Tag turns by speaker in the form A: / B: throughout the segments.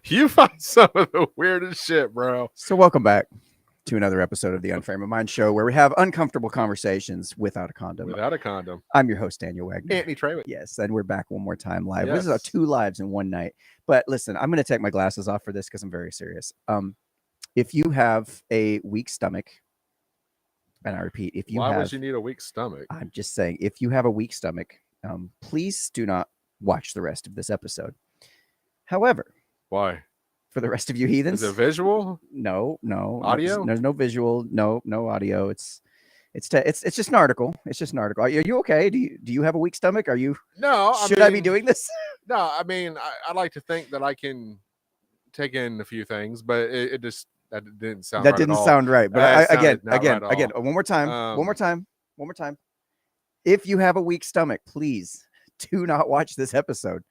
A: You find some of the weirdest shit, bro.
B: So welcome back to another episode of the Unframe of Mind show, where we have uncomfortable conversations without a condom.
A: Without a condom.
B: I'm your host, Daniel Wagner.
A: Anthony Trewick.
B: Yes, and we're back one more time live.
A: Yes.
B: This is our 2 lives in one night. But listen, I'm going to take my glasses off for this because I'm very serious. If you have a weak stomach, and I repeat, if you
A: Why
B: have,
A: would you need a weak stomach?
B: I'm just saying, if you have a weak stomach, please do not watch the rest of this episode. However,
A: Why?
B: for the rest of you heathens,
A: Is it visual?
B: No.
A: Audio?
B: There's no visual. No audio. It's just an article. It's just an article. Are you okay? Do you have a weak stomach? Are you?
A: No.
B: Should I be doing this?
A: No. I mean, I like to think that I can take in a few things, but it just that didn't sound.
B: That
A: right
B: didn't
A: at all.
B: sound right. But again,
A: right
B: one more time. If you have a weak stomach, please do not watch this episode.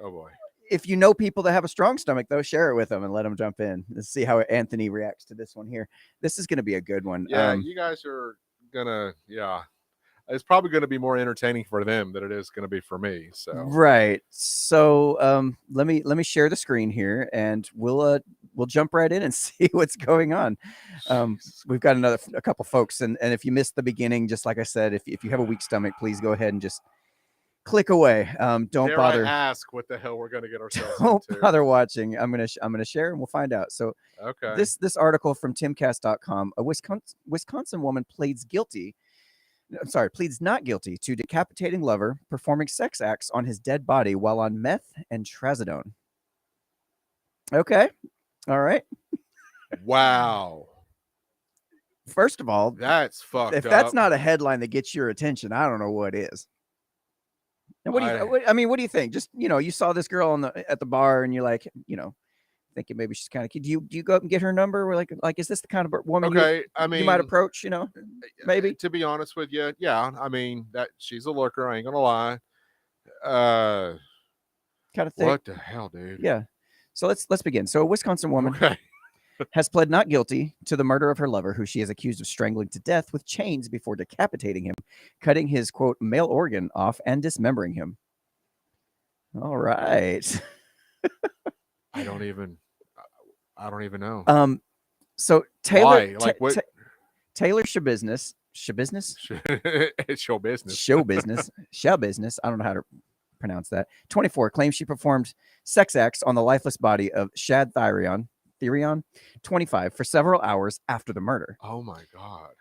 A: Oh boy.
B: If you know people that have a strong stomach, though, share it with them and let them jump in. Let's see how Anthony reacts to this one here. This is going to be a good one.
A: Yeah, you guys are gonna. Yeah, it's probably going to be more entertaining for them than it is going to be for me. So
B: right. So let me share the screen here, and we'll jump right in and see what's going on. We've got a couple folks, and if you missed the beginning, just like I said, if you have a weak stomach, please go ahead and just click away. Don't
A: Dare
B: bother.
A: I ask what the hell we're going to get ourselves
B: Don't
A: into.
B: bother watching. I'm gonna share and we'll find out. So
A: okay,
B: this article from TIMCAST.com: a Wisconsin woman pleads not guilty to decapitating lover performing sex acts on his dead body while on meth and trazodone. Okay, all right.
A: Wow.
B: First of all,
A: that's fucked up.
B: If that's not a headline that gets your attention, I don't know what is. And what do you think? Just, you saw this girl at the bar and you're like, thinking maybe she's kind of cute. Do you go up and get her number? Or like, is this the kind of woman you might approach, maybe?
A: To be honest with you, yeah. I mean, that she's a looker, I ain't gonna lie. Kind
B: of thing.
A: What the hell, dude?
B: Yeah. So let's begin. So a Wisconsin woman has pled not guilty to the murder of her lover, who she is accused of strangling to death with chains before decapitating him, cutting his, quote, male organ off and dismembering him. All right.
A: I don't even know.
B: So Taylor,
A: why? Like what?
B: Taylor Shabiznes.
A: It's show business.
B: Show business. I don't know how to pronounce that. 24 claims she performed sex acts on the lifeless body of Shad Therion, 25, for several hours after the murder.
A: Oh my God.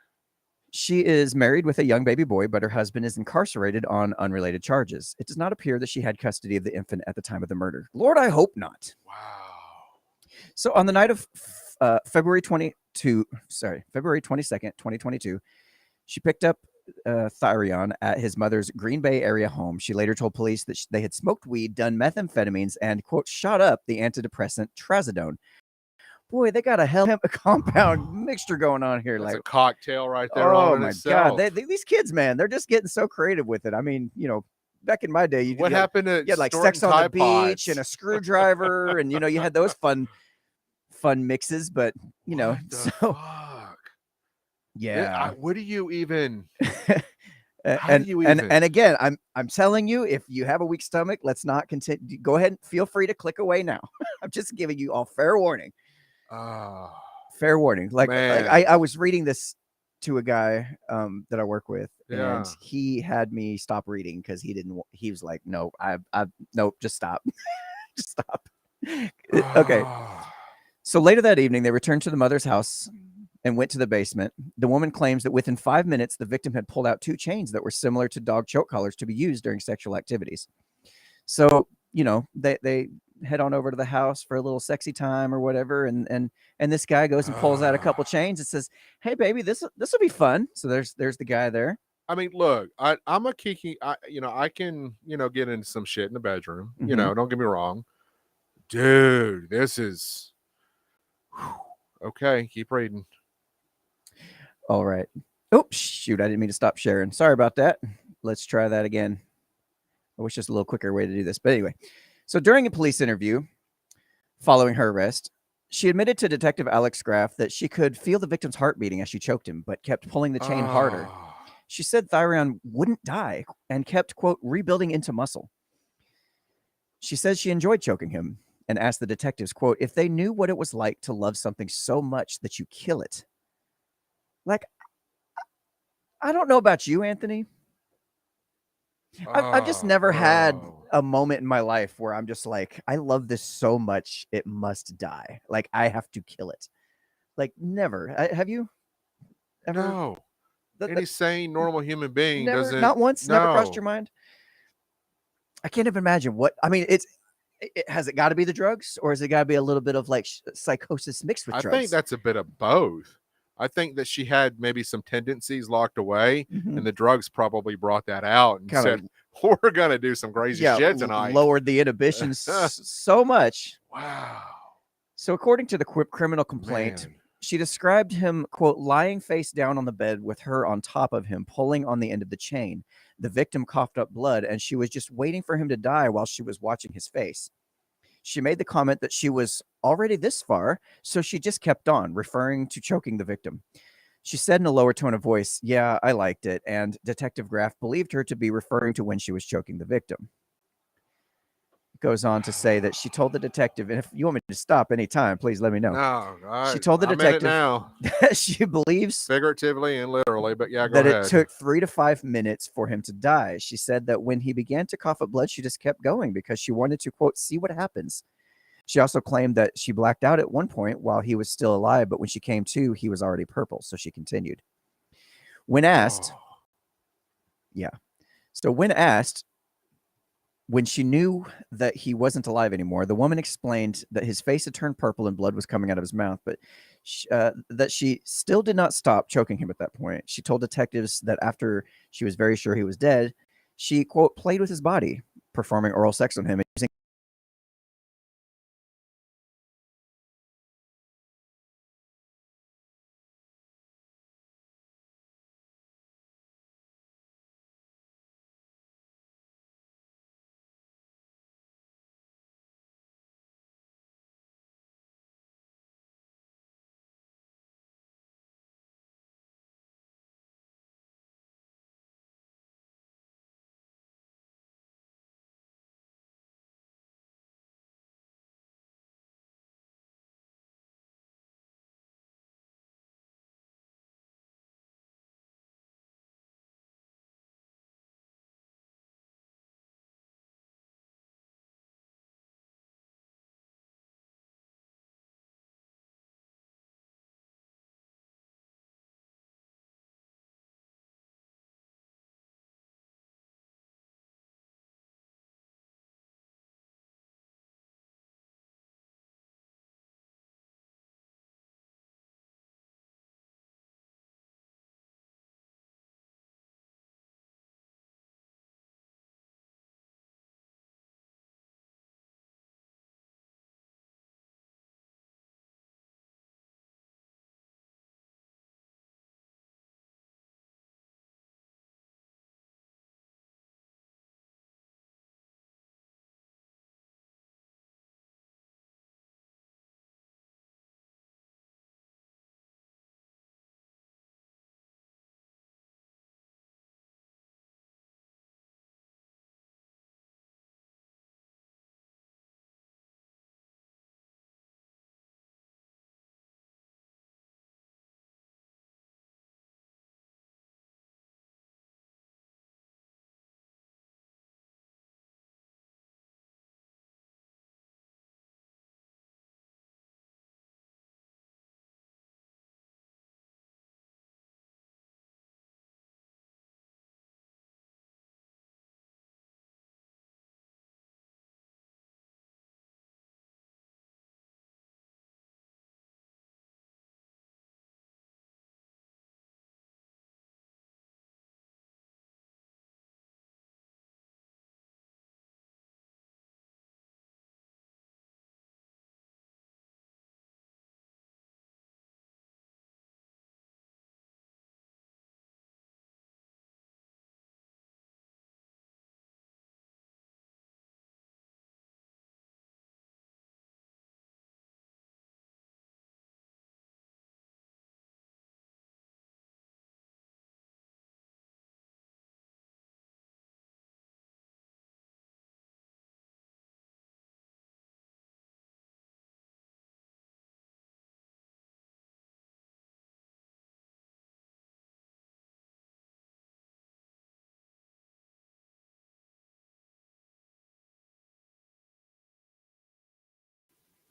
B: She is married with a young baby boy, but her husband is incarcerated on unrelated charges. It does not appear that she had custody of the infant at the time of the murder. Lord, I hope not.
A: Wow.
B: So on the night of February 22nd, 2022, she picked up Therion at his mother's Green Bay area home. She later told police that they had smoked weed, done methamphetamines, and, quote, shot up the antidepressant Trazadone. Boy, they got a hell of a compound mixture going on here.
A: That's
B: like
A: a cocktail right there.
B: Oh my God. These kids, man, they're just getting so creative with it. I mean, back in my day, you
A: happened to
B: like sex on the beach and a screwdriver, and you had those fun mixes, but
A: fuck?
B: Yeah.
A: What do you even?
B: And again, I'm telling you, if you have a weak stomach, let's not continue. Go ahead and feel free to click away now. I'm just giving you all fair warning. Fair warning. Like I was reading this to a guy that I work with, and he had me stop reading because he was like, no, nope, just stop. Just stop. Okay. So later that evening, they returned to the mother's house and went to the basement. The woman claims that within 5 minutes, the victim had pulled out 2 chains that were similar to dog choke collars to be used during sexual activities. So, they head on over to the house for a little sexy time or whatever. And this guy goes and pulls out a couple chains and says, hey, baby, this will be fun. So there's the guy there.
A: I mean, look, I'm a kiki. I can, get into some shit in the bedroom.
B: Mm-hmm.
A: Don't get me wrong. Dude, this is... Okay, keep reading.
B: All right. Oh, shoot. I didn't mean to stop sharing. Sorry about that. Let's try that again. I wish there's a little quicker way to do this. But anyway, so during a police interview following her arrest, she admitted to Detective Alex Graff that she could feel the victim's heart beating as she choked him, but kept pulling the chain harder. She said Therion wouldn't die and kept, quote, rebuilding into muscle. She says she enjoyed choking him and asked the detectives, quote, if they knew what it was like to love something so much that you kill it. Like, I don't know about you, Anthony. I've just never had a moment in my life where I'm just like, I love this so much, it must die. Like, I have to kill it. Like, never. Have you ever?
A: No. Any sane, normal human being
B: never,
A: doesn't.
B: not once, never crossed
A: No.
B: your mind. I can't even imagine what. I mean, has it got to be the drugs, or has it got to be a little bit of like psychosis mixed with
A: I
B: drugs?
A: think that's a bit of both. I think that she had maybe some tendencies locked away, and the drugs probably brought that out and
B: Kinda-
A: said, "We're gonna do some crazy shit tonight."
B: Lowered the inhibitions so much.
A: Wow.
B: So, according to the criminal complaint,
A: Man.
B: she described him, quote, lying face down on the bed with her on top of him, pulling on the end of the chain. The victim coughed up blood, and she was just waiting for him to die while she was watching his face. She made the comment that she was already this far, so she just kept on, referring to choking the victim. She said in a lower tone of voice, yeah, I liked it, and Detective Graff believed her to be referring to when she was choking the victim. Goes on to say that she told the detective, and if you want me to stop anytime, please let me know.
A: No,
B: she told the detective
A: now.
B: that she believes
A: figuratively and literally, but yeah, go
B: that
A: ahead.
B: it took 3 to 5 minutes for him to die. She said that when he began to cough up blood, she just kept going because she wanted to, quote, see what happens. She also claimed that she blacked out at one point while he was still alive, but when she came to, he was already purple, so she continued. When asked, when asked, when she knew that he wasn't alive anymore, the woman explained that his face had turned purple and blood was coming out of his mouth, but that she still did not stop choking him at that point. She told detectives that after she was very sure he was dead, she, quote, played with his body, performing oral sex on him and using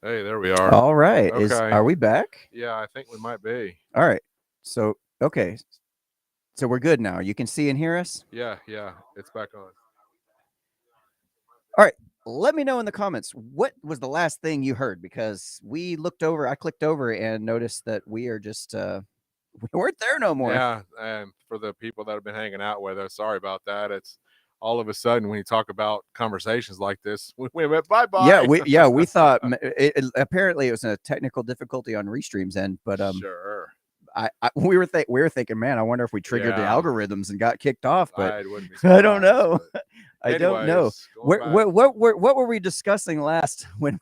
A: Hey, there we are.
B: All right.
A: Okay.
B: Are we back?
A: Yeah, I think we might be.
B: All right. So, okay. So we're good now. You can see and hear us?
A: Yeah, it's back on.
B: All right. Let me know in the comments what was the last thing you heard, because I clicked over and noticed that we are just we weren't there no more.
A: Yeah, and for the people that have been hanging out with us, sorry about that. It's all of a sudden when you talk about conversations like this, we went bye-bye.
B: We thought apparently it was a technical difficulty on Restream's end, but
A: sure.
B: we were thinking, man, I wonder if we triggered the algorithms and got kicked off, but
A: I wouldn't be surprised,
B: I don't know. I don't know. What were we discussing last when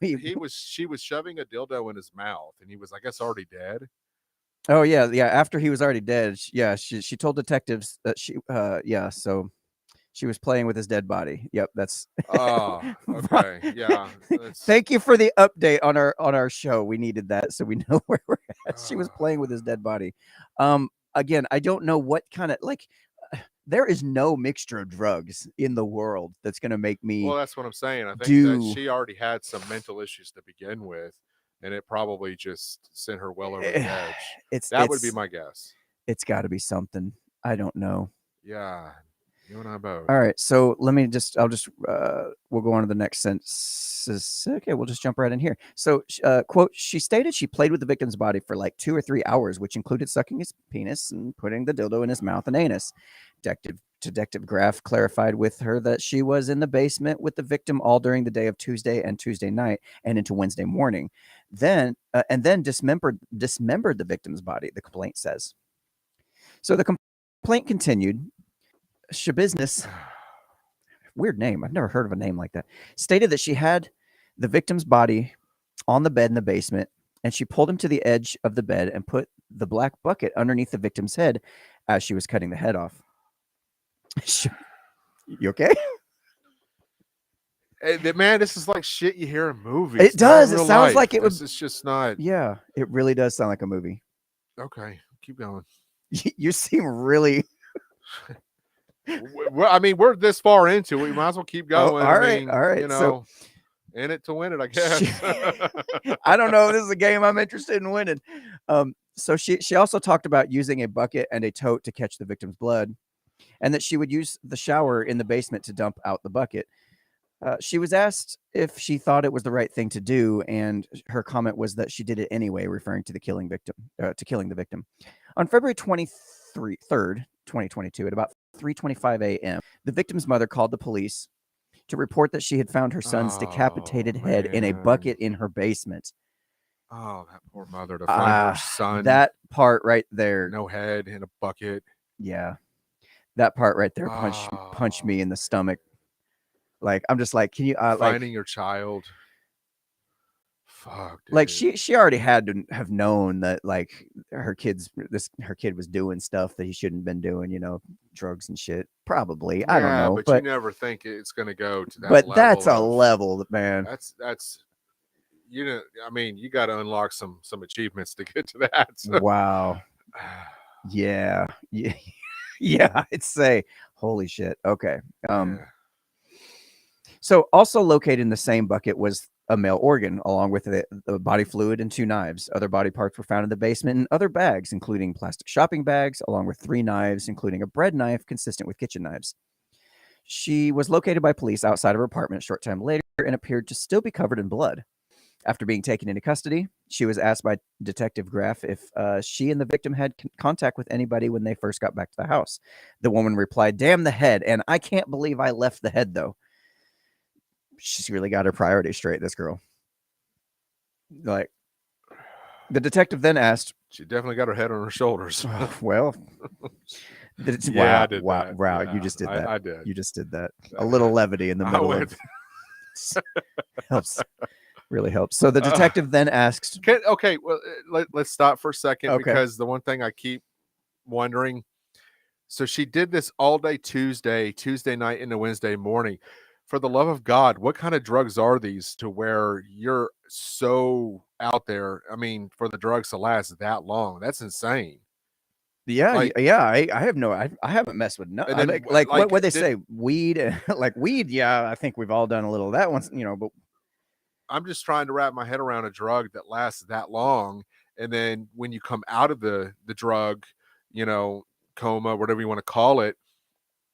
A: she was shoving a dildo in his mouth and he was, I guess, already dead.
B: Oh yeah. After he was already dead, she told detectives that so she was playing with his dead body. Yep, that's.
A: Oh, okay, yeah.
B: Thank you for the update on our show. We needed that so we know where we're at. She was playing with his dead body. Again, I don't know what kind of there is no mixture of drugs in the world that's going to make me.
A: Well, that's what I'm saying. I think that she already had some mental issues to begin with, and it probably just sent her well over the edge. That would be my guess.
B: It's got to be something. I don't know.
A: Yeah, you and I both.
B: All right, so we'll go on to the next sentence. Okay, we'll just jump right in here. So, quote, she stated she played with the victim's body for like 2 or 3 hours, which included sucking his penis and putting the dildo in his mouth and anus. Detective Graff clarified with her that she was in the basement with the victim all during the day of Tuesday and Tuesday night and into Wednesday morning. Then dismembered the victim's body, the complaint says. So the complaint continued. Shabiznes, weird name. I've never heard of a name like that. Stated that she had the victim's body on the bed in the basement, and she pulled him to the edge of the bed and put the black bucket underneath the victim's head as she was cutting the head off. You okay?
A: Hey, man, this is like shit you hear in movies.
B: It does. It sounds like it was.
A: It's just not.
B: Yeah, it really does sound like a movie.
A: Okay, keep going.
B: You seem really.
A: Well, I mean, we're this far into it. We might as well keep going.
B: All right.
A: You know, in it to win it, I guess.
B: I don't know if this is a game I'm interested in winning. So she also talked about using a bucket and a tote to catch the victim's blood, and that she would use the shower in the basement to dump out the bucket. She was asked if she thought it was the right thing to do, and her comment was that she did it anyway, referring to killing the victim. On February 23rd, 2022, at about 3:25 a.m., the victim's mother called the police to report that she had found her son's decapitated head in a bucket in her basement.
A: Oh, that poor mother, to find her son.
B: That part right there.
A: No head in a bucket.
B: Yeah. That part right there punched me in the stomach. Like, I'm just like, can you
A: finding your child? Fuck, dude.
B: Like she already had to have known that like her kid was doing stuff that he shouldn't have been doing, drugs and shit. Probably. Yeah, I don't know.
A: But you never think it's gonna go to that
B: level.
A: But
B: that's a level, man.
A: That's I mean, you gotta unlock some achievements to get to that. So.
B: Wow. Yeah. Yeah, I'd say holy shit. Okay. So also located in the same bucket was a male organ, along with the body fluid and 2 knives. Other body parts were found in the basement in other bags, including plastic shopping bags, along with 3 knives, including a bread knife consistent with kitchen knives. She was located by police outside of her apartment a short time later and appeared to still be covered in blood. After being taken into custody, she was asked by Detective Graff if she and the victim had contact with anybody when they first got back to the house. The woman replied, "Damn the head, and I can't believe I left the head, though." She's really got her priorities straight, this girl. Like, the detective then asked,
A: she definitely got her head on her shoulders.
B: Well,
A: I did that.
B: Wow, you just did that.
A: I did.
B: You just did that. A little levity in the middle of helps. Really helps. So the detective then asks,
A: okay, well, let's stop for a second, because the one thing I keep wondering, so she did this all day Tuesday night into Wednesday morning. For the love of God, what kind of drugs are these to where you're so out there? I mean, for the drugs to last that long, that's insane.
B: Yeah, I have no, I haven't messed with no. What they say, weed, like weed. Yeah, I think we've all done a little of that once, but
A: I'm just trying to wrap my head around a drug that lasts that long. And then when you come out of the drug, coma, whatever you want to call it,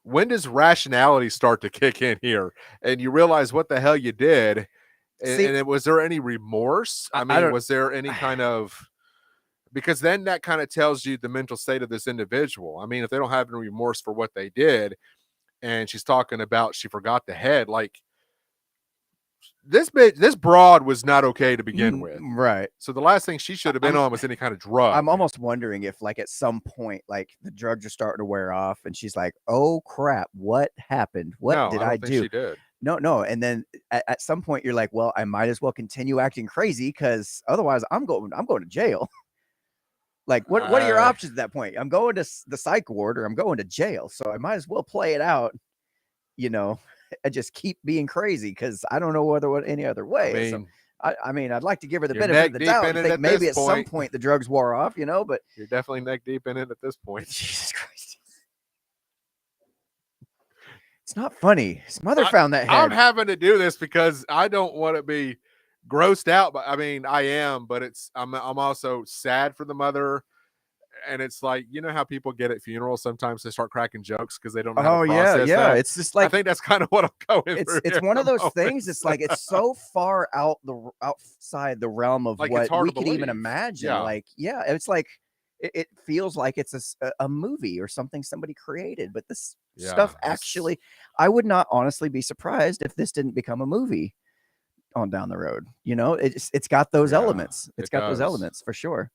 A: when does rationality start to kick in here? And you realize what the hell you did. And was there any remorse? I mean, was there any kind of, because then that kind of tells you the mental state of this individual. I mean, if they don't have any remorse for what they did, and she's talking about she forgot the head, like, this broad was not okay to begin with.
B: Right.
A: So the last thing she should have been on was any kind of drug.
B: I'm almost wondering if, like, at some point, like, the drugs are starting to wear off and she's like, oh crap, what happened? What did I do?
A: She did.
B: No. And then at some point you're like, well, I might as well continue acting crazy because otherwise I'm going to jail. Like, what are your options at that point? I'm going to the psych ward or I'm going to jail. So I might as well play it out, and just keep being crazy because I don't know any other way. I mean, I'd like to give her the benefit of the doubt and think maybe at some point the drugs wore off, but
A: you're definitely neck deep in it at this point.
B: Jesus Christ. It's not funny. His mother found that head.
A: I'm having to do this because I don't want to be grossed out, but I mean, I am, but I'm also sad for the mother. And it's like, how people get at funerals, sometimes they start cracking jokes because they don't know how to process that.
B: It's just like,
A: I think that's kind of what I'm going through.
B: It's one of those things. It's like, it's so far outside the realm of like what we could even imagine. Yeah. It's like, it feels like it's a movie or something somebody created, but this stuff actually, I would not honestly be surprised if this didn't become a movie on down the road. It's got those elements. It's got those elements for sure.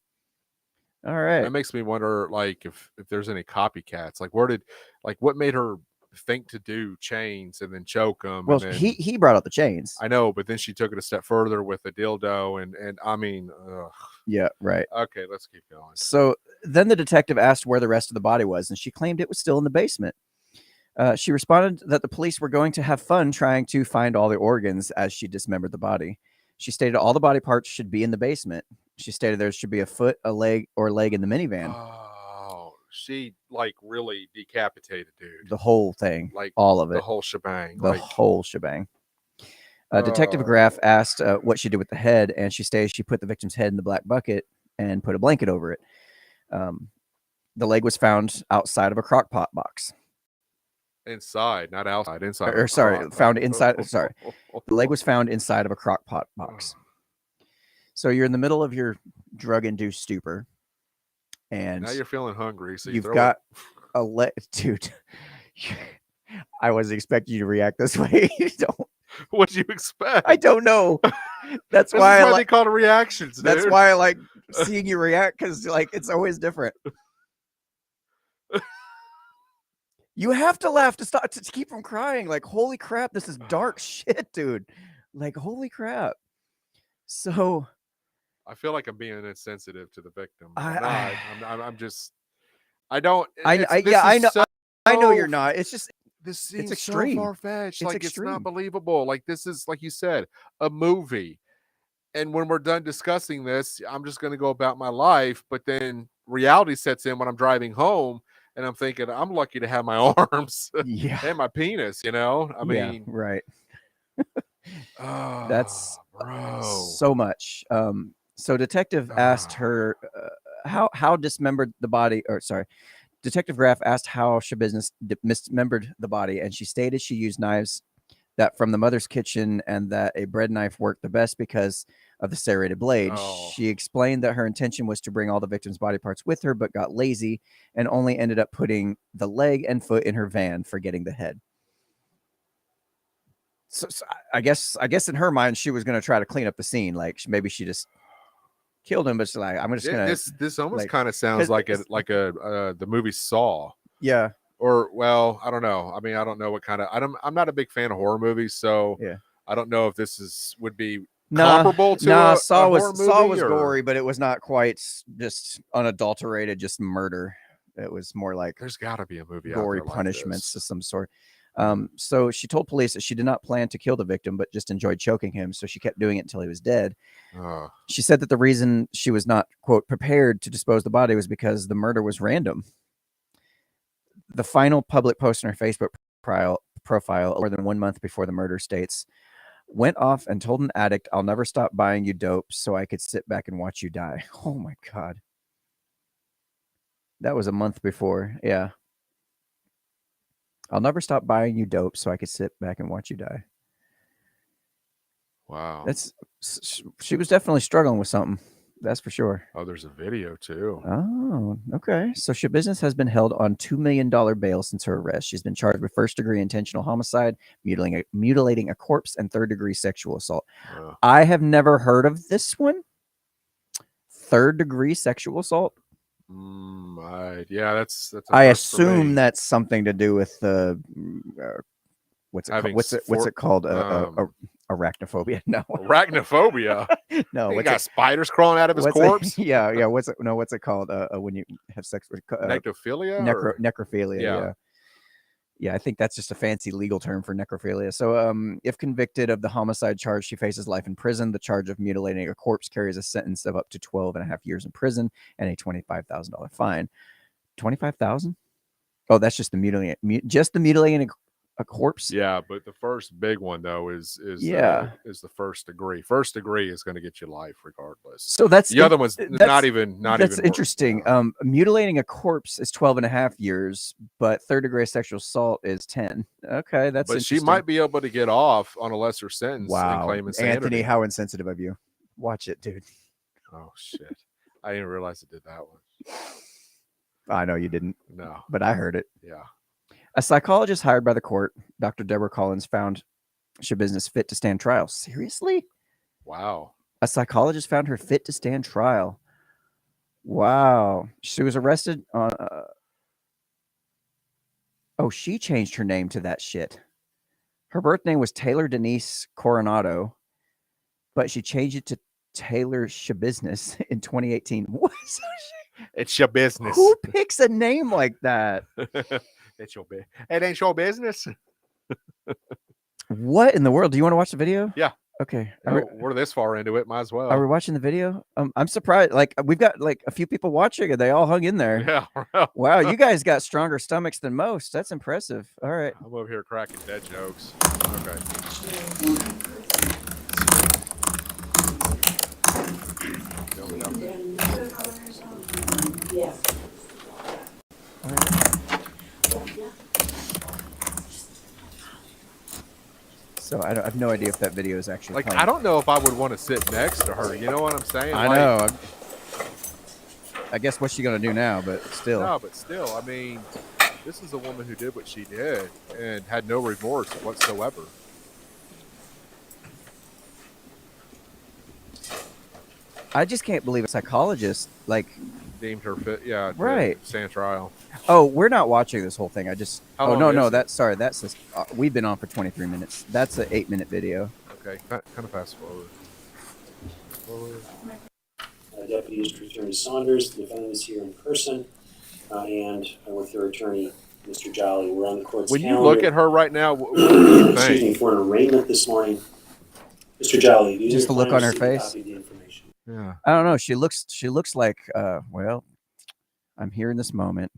B: All right.
A: That makes me wonder, like, if there's any copycats. Like, what made her think to do chains and then choke them?
B: Well,
A: and then,
B: he brought out the chains.
A: I know, but then she took it a step further with the dildo, and I mean, ugh.
B: Yeah, right.
A: Okay, let's keep going.
B: So then the detective asked where the rest of the body was, and she claimed it was still in the basement. She responded that the police were going to have fun trying to find all the organs as she dismembered the body. She stated all the body parts should be in the basement. She stated there should be a foot, a leg, or leg in the minivan.
A: Oh, she like really decapitated, dude.
B: The whole thing,
A: like
B: all of it,
A: the whole shebang.
B: The whole shebang. Detective Graff asked what she did with the head, and she stated she put the victim's head in the black bucket and put a blanket over it. The leg was found outside of a crock pot box.
A: Inside, not outside. Inside.
B: Found inside. Sorry, the leg was found inside of a crock pot box. So you're in the middle of your drug-induced stupor, and
A: now you're feeling hungry. So
B: you've got a leg, dude. I wasn't expecting you to react this way.
A: What do you expect?
B: I don't know. That's why
A: they call it reactions. Dude.
B: That's why I like seeing you react, because like it's always different. You have to laugh to keep from crying. Like, holy crap, this is dark shit, dude. Like, holy crap. So
A: I feel like I'm being insensitive to the victim. I'm just. I
B: know you're not. It's just
A: this seems extreme. So far-fetched. Like extreme. It's not believable. Like this is, like you said, a movie. And when we're done discussing this, I'm just going to go about my life. But then reality sets in when I'm driving home, and I'm thinking I'm lucky to have my arms and my penis. I mean,
B: right.
A: Oh,
B: that's
A: bro.
B: So much. So detective asked her how dismembered the body, or sorry, Detective Graff asked how she dismembered the body, and she stated she used knives that from the mother's kitchen and that a bread knife worked the best because of the serrated blade. She explained that her intention was to bring all the victim's body parts with her, but got lazy and only ended up putting the leg and foot in her van, forgetting the head. So I guess in her mind, she was going to try to clean up the scene. Like maybe she just killed him, but she's like, I'm just going to.
A: This almost kind of sounds like the movie Saw.
B: Yeah.
A: Or, well, I don't know. I mean, I don't know what kind of. I'm not a big fan of horror movies, so I don't know if this would be comparable to
B: Saw
A: a horror movie.
B: Saw was gory, but it was not quite just unadulterated, just murder. It was more like
A: there's got to be a movie
B: gory
A: out there
B: punishments of some sort. So she told police that she did not plan to kill the victim, but just enjoyed choking him. So she kept doing it until he was dead. She said that the reason she was not, quote, prepared to dispose the body was because the murder was random. The final public post on her Facebook profile more than 1 month before the murder states, Went off and told an addict, "I'll never stop buying you dope so I could sit back and watch you die." Oh my God. That was a month before. Yeah. "I'll never stop buying you dope so I could sit back and watch you die."
A: Wow.
B: She was definitely struggling with something. That's for sure.
A: Oh, there's a video too.
B: Oh, okay. So Shabusiness has been held on $2 million bail since her arrest. She's been charged with first-degree intentional homicide, mutilating a corpse, and third-degree sexual assault. I have never heard of this one. Third-degree sexual assault.
A: Yeah, that's.
B: I assume that's something to do with the what's it called? Arachnophobia. No.
A: Arachnophobia.
B: No.
A: He got spiders crawling out of his corpse.
B: Yeah. What's it called? When you have sex with
A: necrophilia.
B: Necrophilia. Yeah. I think that's just a fancy legal term for necrophilia. So, if convicted of the homicide charge, she faces life in prison. The charge of mutilating a corpse carries a sentence of up to 12.5 years in prison and a $25,000 fine. $25,000? Oh, that's just the mutilating a corpse.
A: Yeah, but the first big one though is the first degree. First degree is going to get you life regardless.
B: So that's
A: the other one's not even.
B: That's interesting. Mutilating a corpse is 12.5 years, but third degree sexual assault is 10. Okay, that's.
A: But she might be able to get off on a lesser sentence.
B: Wow,
A: and claim insanity.
B: Anthony, how insensitive of you. Watch it, dude.
A: Oh shit! I didn't realize it did that one.
B: I know you didn't.
A: No,
B: but I heard it.
A: Yeah.
B: A psychologist hired by the court, Dr. Deborah Collins, found Shabusiness fit to stand trial. Seriously?
A: Wow.
B: A psychologist found her fit to stand trial. Wow. She was arrested on... she changed her name to that shit. Her birth name was Taylor Denise Coronado, but she changed it to Taylor Shabusiness in 2018. What?
A: It's your business.
B: Who picks a name like that?
A: It's your business. It ain't your business.
B: What in the world? Do you want to watch the video?
A: Yeah.
B: Okay.
A: We're this far into it. Might as well.
B: Are we watching the video? I'm surprised. Like, we've got like a few people watching and they all hung in there.
A: Yeah.
B: Wow. You guys got stronger stomachs than most. That's impressive. All right.
A: I'm over here cracking dead jokes. Okay.
C: Yes.
B: All right. So I have no idea if that video is actually
A: like
B: playing.
A: I don't know if I would want to sit next to her. You know what I'm saying?
B: I know. I guess what's she gonna do now? But still.
A: No, but still. I mean, this is a woman who did what she did and had no remorse whatsoever.
B: I just can't believe a psychologist
A: deemed her fit. Yeah,
B: right.
A: Stand trial.
B: Oh, we're not watching this whole thing. No. That's we've been on for 23 minutes. That's an 8-minute video.
A: Okay, kind of fast forward.
C: Deputy District Attorney Saunders, the defendant is here in person, and with your attorney, Mr. Jolly. We're on the court's
A: calendar.
C: When
A: you look at her right now, what do you think?
C: Excuse me, for an arraignment this morning. Mr. Jolly,
B: just the look on her face.
A: Yeah.
B: I don't know. She looks like, well, I'm here in this moment.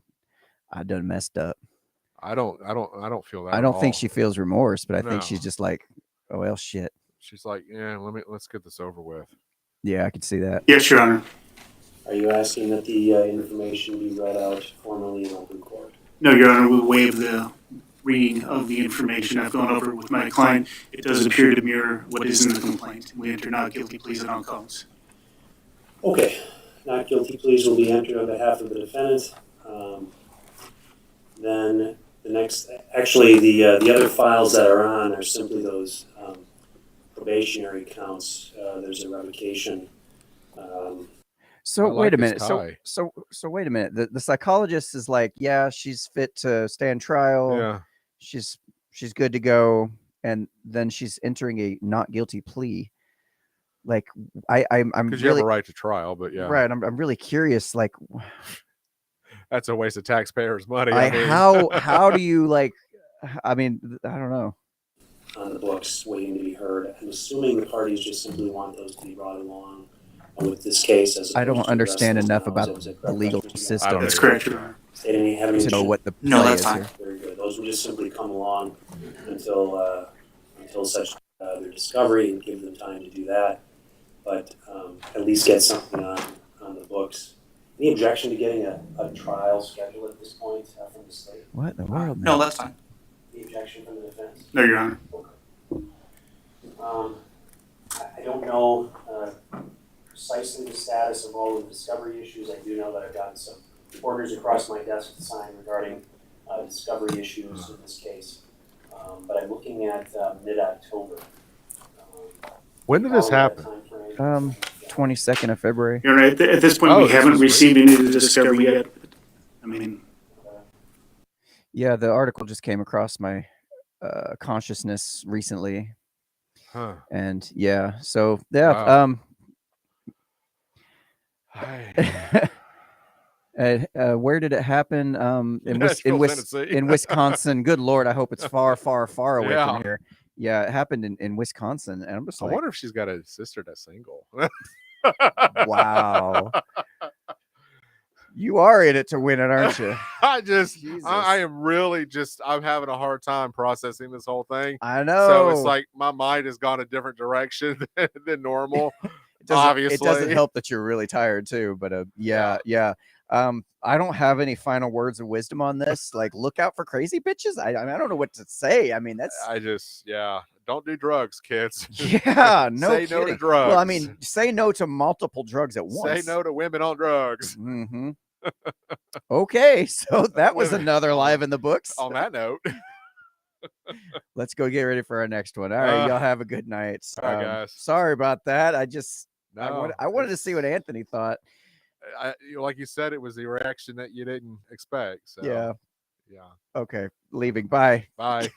B: I done messed up.
A: I don't feel that.
B: I don't think she feels remorse, but I think she's just like, oh well, shit.
A: She's like, yeah, let's get this over with.
B: Yeah, I can see that.
D: Yes, Your Honor.
C: Are you asking that the information be read out formally in open court?
D: No, Your Honor, we'll waive the reading of the information. I've gone over it with my client. It does appear to mirror what is in the complaint. We enter not guilty pleas on all counts.
C: Okay. Not guilty pleas will be entered on behalf of the defendant. Then the next, actually, the other files that are on are simply those probationary counts. There's a revocation.
B: So wait a minute. So wait a minute. The psychologist is like, yeah, she's fit to stand trial.
A: Yeah.
B: She's good to go, and then she's entering a not guilty plea. Like I'm
A: because you have a right to trial, but yeah,
B: right. I'm really curious. Like,
A: that's a waste of taxpayers' money.
B: How do you like? I mean, I don't know.
C: On the books, waiting to be heard. I'm assuming the parties just simply want those to be brought along with this case. As
B: I don't understand enough about the legal system.
D: That's correct, Your Honor.
B: To know what the
D: no, that's
B: play
D: fine.
B: Is here.
C: Very good. Those will just simply come along until such their discovery and give them time to do that, but at least get something on the books. Any objection to getting a trial scheduled at this point from the state?
B: What in the world?
D: No, that's fine.
C: The objection from the defense?
D: No, Your Honor.
C: I don't know precisely the status of all the discovery issues. I do know that I've gotten some orders across my desk to sign regarding discovery issues in this case. But I'm looking at mid-October.
A: When did this happen?
B: 22nd of February.
D: You're right. At this point, we haven't received any of the discovery yet. I mean,
B: yeah, the article just came across my consciousness recently.
A: Huh.
B: And yeah, so yeah, where did it happen? In Wisconsin. Good Lord, I hope it's far, far, far away from here. Yeah, it happened in Wisconsin, and I'm just like,
A: I wonder if she's got a sister that's single.
B: Wow. You are in it to win it, aren't you?
A: I am really I'm having a hard time processing this whole thing.
B: I know.
A: So it's like my mind has gone a different direction than normal. Obviously.
B: It doesn't help that you're really tired too, but yeah. I don't have any final words of wisdom on this. Like, look out for crazy bitches. I don't know what to say. I mean,
A: don't do drugs, kids.
B: Yeah, no
A: Say
B: kidding.
A: no to drugs.
B: Well, I mean, say no to multiple drugs at once.
A: Say no to women on drugs.
B: Mm-hmm. Okay, so that was another live in the books.
A: On that note,
B: let's go get ready for our next one. All right, y'all have a good night.
A: All right, guys.
B: Sorry about that. I wanted to see what Anthony thought.
A: Like you said, it was the reaction that you didn't expect. So
B: yeah.
A: Yeah.
B: Okay. Leaving. Bye.
A: Bye.